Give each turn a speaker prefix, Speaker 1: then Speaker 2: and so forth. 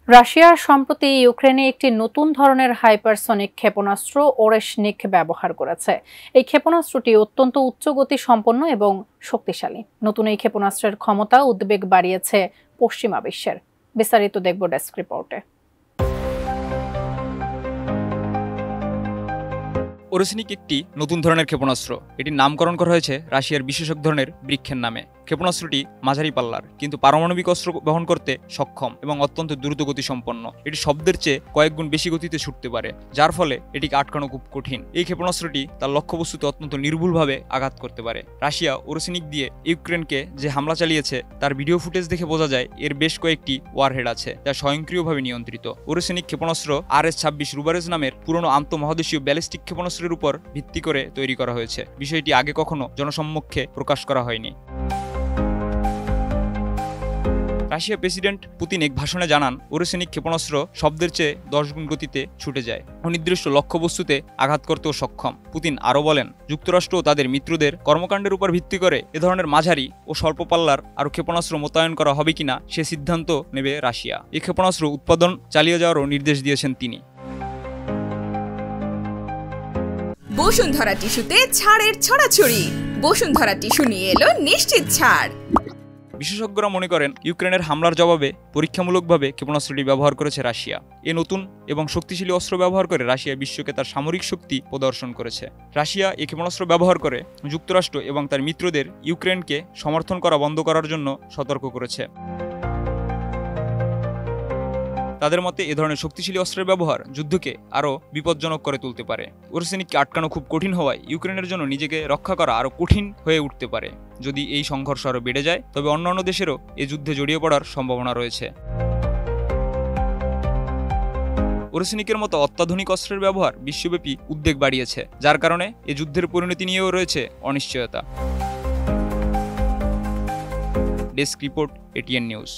Speaker 1: Russia সম্প্রতি ইউক্রেনে একটি নতুন ধরনের হাইপারসনিক ক্ষেপণাস্ত্র ওরেশনিক ব্যবহার করেছে। এই ক্ষেপণাস্ত্রটি অত্যন্ত উচ্চগতি সম্পন্ন এবং শক্তিশালী। নতুন এই ক্ষেপণাস্ত্রের ক্ষমতা উদ্বেগ বাড়িয়েছে পশ্চিমা বিশ্বের। বিস্তারিত দেখব ডেস্ক রিপোর্টে।
Speaker 2: ওরেশনিক একটি নতুন ধরনের ক্ষেপণাস্ত্র। এটির নামকরণ করা হয়েছে রাশিয়ার বিশেষ এক ধরনের বৃক্ষের নামে। ক্ষেপণাস্ত্রটি মাঝারি পাল্লার কিন্তু পারমাণবিক অস্ত্র বহন করতে সক্ষম এবং অত্যন্ত দ্রুতগতি সম্পন্ন। এটি শব্দের চেয়ে কয়েক গুণ বেশি গতিতে ছুটতে পারে, যার ফলে এটিকে আটকানো খুব কঠিন। এই ক্ষেপণাস্ত্রটি তার লক্ষ্যবস্তুতে অত্যন্ত নির্ভুলভাবে আঘাত করতে পারে। রাশিয়া ওরেশনিক দিয়ে ইউক্রেনকে যে হামলা চালিয়েছে তার ভিডিও ফুটেজ দেখে বোঝা যায় এর বেশ কয়েকটি ওয়ারহেড আছে যা স্বয়ংক্রিয়ভাবে নিয়ন্ত্রিত। ওরেশনিক ক্ষেপণাস্ত্র RS-26 রুবারেজ নামের পুরনো আন্তঃমহাদেশীয় ব্যালিস্টিক ক্ষেপণাস্ত্রের উপর ভিত্তি করে তৈরি করা হয়েছে। বিষয়টি আগে কখনো জনসম্মুখে প্রকাশ করা হয়নি। রাশিয়া প্রেসিডেন্ট পুতিন এক ভাষণে জানান, ওরেশনিক ক্ষেপণাস্ত্র শব্দের চেয়ে 10 গুণ গতিতে ছুটে যায়, অনির্দিষ্ট লক্ষ্যবস্তুতে আঘাত করতেও সক্ষম। পুতিন আরও বলেন, যুক্তরাষ্ট্র ও তাদের মিত্রদের কর্মকাণ্ডের উপর ভিত্তি করে এ ধরনের মাঝারি ও স্বল্প পাল্লার আরও ক্ষেপণাস্ত্র মোতায়েন করা হবে কিনা সে সিদ্ধান্ত নেবে রাশিয়া। এই ক্ষেপণাস্ত্র উৎপাদন চালিয়ে যাওয়ারও নির্দেশ দিয়েছেন তিনি।
Speaker 3: বসুন্ধরা টিস্যুতে ছাড়ের ছড়াছড়ি। বসুন্ধরা টিস্যু নিয়ে এলো নিশ্চিত ছাড়।
Speaker 2: বিশেষজ্ঞরা মনে করেন, ইউক্রেনের হামলার জবাবে পরীক্ষামূলকভাবে ক্ষেপণাস্ত্রটি ব্যবহার করেছে রাশিয়া। এ নতুন এবং শক্তিশালী অস্ত্র ব্যবহার করে রাশিয়া বিশ্বকে তার সামরিক শক্তি প্রদর্শন করেছে। রাশিয়া এই ক্ষেপণাস্ত্র ব্যবহার করে যুক্তরাষ্ট্র এবং তার মিত্রদের ইউক্রেনকে সমর্থন করা বন্ধ করার জন্য সতর্ক করেছে। তাদের মতে এ ধরনের শক্তিশালী অস্ত্রের ব্যবহার যুদ্ধকে আরও বিপজ্জনক করে তুলতে পারে। ওরেশনিককে আটকানো খুব কঠিন হওয়ায় ইউক্রেনের জন্য নিজেকে রক্ষা করা আরও কঠিন হয়ে উঠতে পারে। যদি এই সংঘর্ষ আরও বেড়ে যায় তবে অন্যান্য দেশেরও এ যুদ্ধে জড়িয়ে পড়ার সম্ভাবনা রয়েছে। ওরেশনিকের মতো অত্যাধুনিক অস্ত্রের ব্যবহার বিশ্বব্যাপী উদ্বেগ বাড়িয়েছে, যার কারণে এ যুদ্ধের পরিণতি নিয়েও রয়েছে অনিশ্চয়তা। Desk report, ATN news.